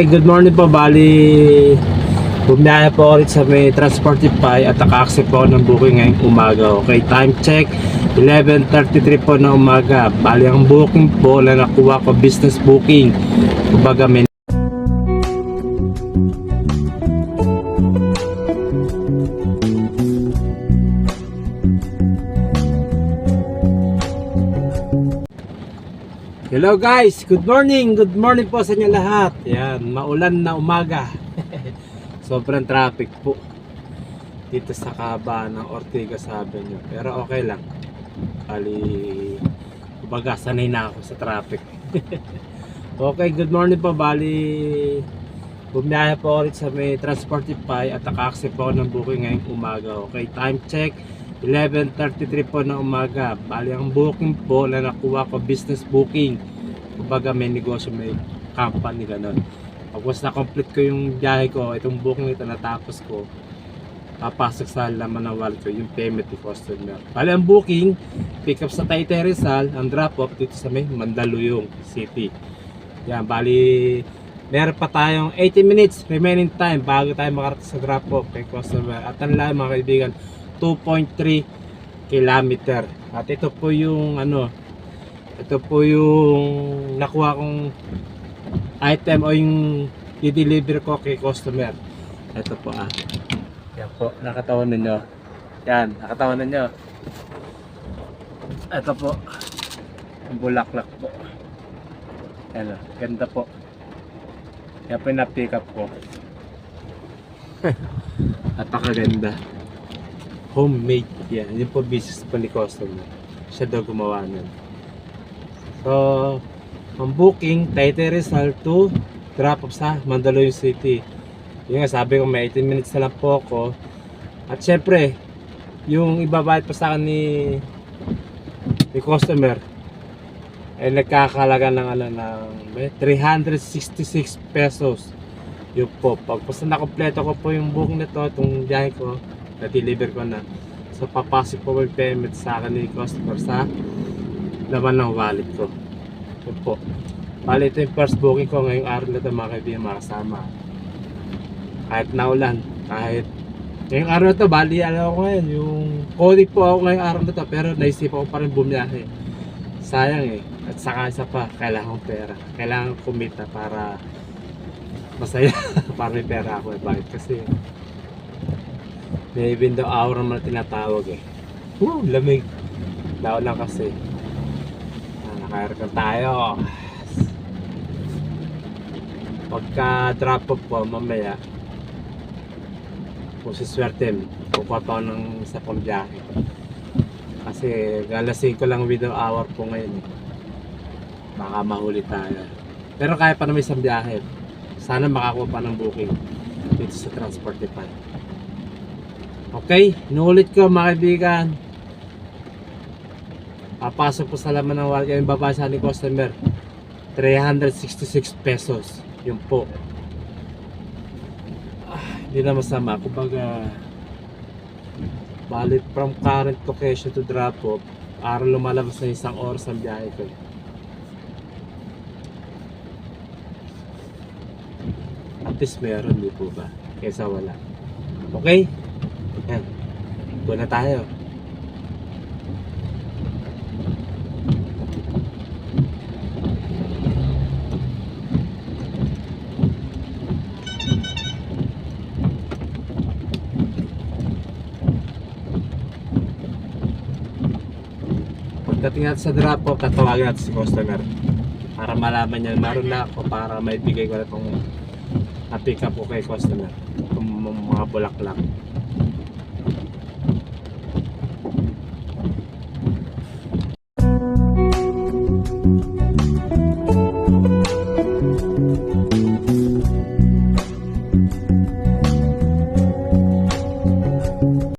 Good morning po, bali bumiyaya po ulit sa may Transportify at naka-accept po ng booking ngayong umaga. Okay, time check 11:33 po na umaga. Bali ang booking po na nakuha ko, business booking. Kumbaga may Hello guys, good morning po sa inyo lahat. Yan, maulan na umaga. Sobrang traffic po dito sa kabaan ng Ortigas Avenue. Pero okay lang. Bali, kumbaga sanay na ako sa traffic. Okay, good morning po. Bali, bumiyaya po ulit sa may Transportify at naka-accept po ng booking ngayong umaga. Okay, time check 11:33 po na umaga. Bali ang booking po na nakuha ko, business booking. Kumbaga may negosyo, may company, gano'n. Pagwas na complete ko yung biyahe ko, itong booking ito natapos ko, papasok sa laman ng wallet ko yung payment ni customer. Bali ang booking, pick up sa Taytay Rizal, ang drop off dito sa may Mandaluyong City. Yan, bali meron pa tayong 80 minutes remaining time bago tayo makarating sa drop off kay customer. At ang lahat mga kaibigan, 2.3 kilometer. At ito po yung ito po yung nakuha kong item o yung i-deliver ko kay customer. Ito po yan po, nakatawan ninyo. Yan, nakatawan ninyo. Ito po yung bulaklak po. Yan, ganda po. Yan po yung na-pick up ko. Napakaganda. Homemade yan. Yun po business po ni customer. Siya daw gumawa nun. So, ang booking, Taytay Rizal to drop off sa Mandaluyong City. Yung nga, sabi ko may 18 minutes na lang po ako. At syempre, yung ibabayad pa sa akin ni customer ay nagkakalaga ng ng 366 pesos. Yun po. Pag na kompleto ko po yung booking nito, itong biyahe ko, na-deliver ko na. So papasok po yung payment sa akin ni customer sa laman ng wallet ko. Yun po. Bali ito yung first booking ko ngayong araw na ito, mga kaibigan, mga kasama. Kahit naulan, kahit ngayong araw na ito, bali ko ngayon, yung coding po ako ngayong araw na ito, pero naisip ako pa rin bumiyahe. Sayang at saka isa pa, kailangan kong pera. Kailangan kumita para masaya. Para may pera ako. Bakit? Kasi may window hour naman tinatawag lamig. Lao lang kasi. Naka-aircon tayo. Pagka drop off po mamaya, kung siswerte, kukuha pa ako ng isa pang biyahe. Kasi galasing ko lang window hour po ngayon Baka mahuli tayo. Pero kaya pa naman isang biyahe. Sana makakuha pa ng booking dito sa Transportify. Okay, inuulit ko mga kaibigan. Papasok po sa laman ng wallet yung babasa ni customer, 366 pesos. Yun po. Hindi na masama. Kumbaga, balik from current location to drop off, araw lumalabas na isang oras ang biyahe ko. At least meron, di po ba? Kesa wala. Okay? Yan. Go na tayo. Pagdating natin sa drop off, tatawagan natin si customer para malaman niya naroon na ako, para maibigay ko na itong pick up ko kay customer, itong mga bulaklak.